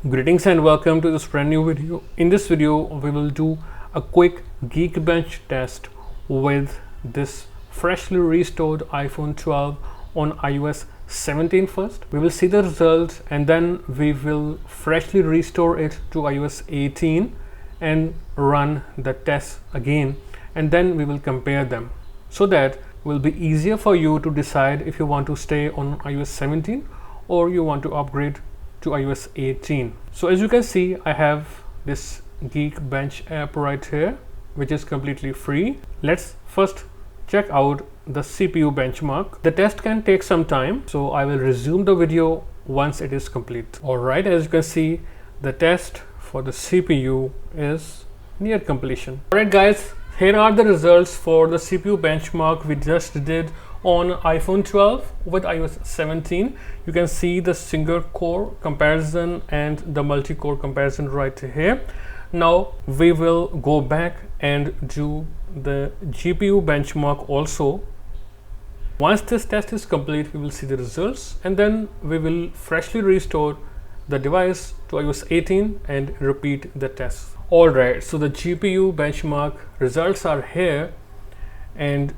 Greetings and welcome to this brand new video. In this video we will do a quick Geekbench test with this freshly restored iPhone 12 on iOS 17 first. We will see the results and then we will freshly restore it to iOS 18 and run the test again, and then we will compare them so that it will be easier for you to decide if you want to stay on iOS 17 or you want to upgrade to iOS 18. So as you can see, I have this Geekbench app right here, which is completely free. Let's first check out the CPU benchmark. The test can take some time, so I will resume the video once it is complete. Alright, as you can see, the test for the CPU is near completion. Alright guys, here are the results for the CPU benchmark we just did on iPhone 12 with iOS 17. You can see the single core comparison and the multi-core comparison right here. Now we will go back and do the GPU benchmark also. Once this test is complete, we will see the results and then we will freshly restore the device to iOS 18 and repeat the test. Alright, so the GPU benchmark results are here, and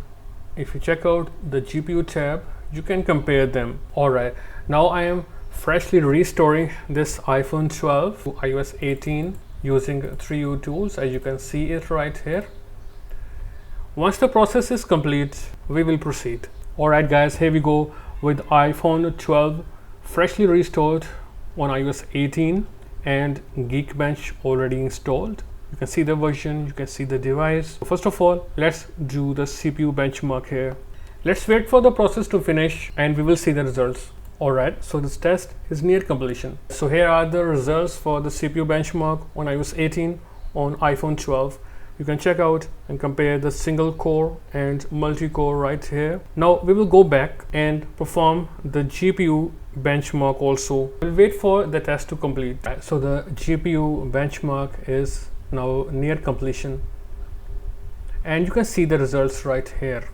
if you check out the GPU tab, you can compare them. Alright, now I am freshly restoring this iPhone 12 to iOS 18 using 3U tools, as you can see it right here. Once the process is complete, we will proceed. Alright guys, here we go with iPhone 12 freshly restored on iOS 18 and Geekbench already installed. You can see the version, you can see the device. First of all, let's do the CPU benchmark here. Let's wait for the process to finish and we will see the results. Alright, so this test is near completion. So here are the results for the CPU benchmark on iOS 18 on iPhone 12. You can check out and compare the single core and multi-core right here. Now we will go back and perform the GPU benchmark also. We'll wait for the test to complete. So the GPU benchmark is now near completion and you can see the results right here.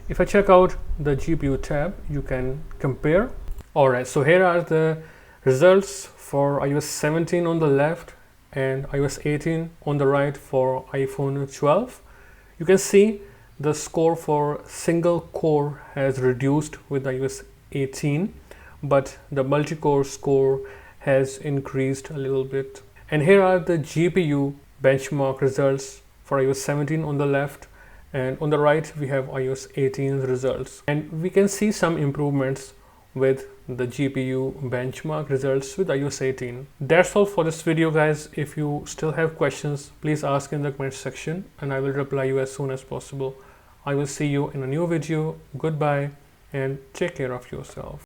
If I check out the GPU tab, you can compare. Alright, so here are the results for iOS 17 on the left and iOS 18 on the right for iPhone 12. You can see the score for single core has reduced with iOS 18, but the multi-core score has increased a little bit. And here are the GPU benchmark results for iOS 17 on the left, and on the right we have iOS 18's results. And we can see some improvements with the GPU benchmark results with iOS 18. That's all for this video guys. If you still have questions, please ask in the comment section and I will reply you as soon as possible. I will see you in a new video. Goodbye and take care of yourself.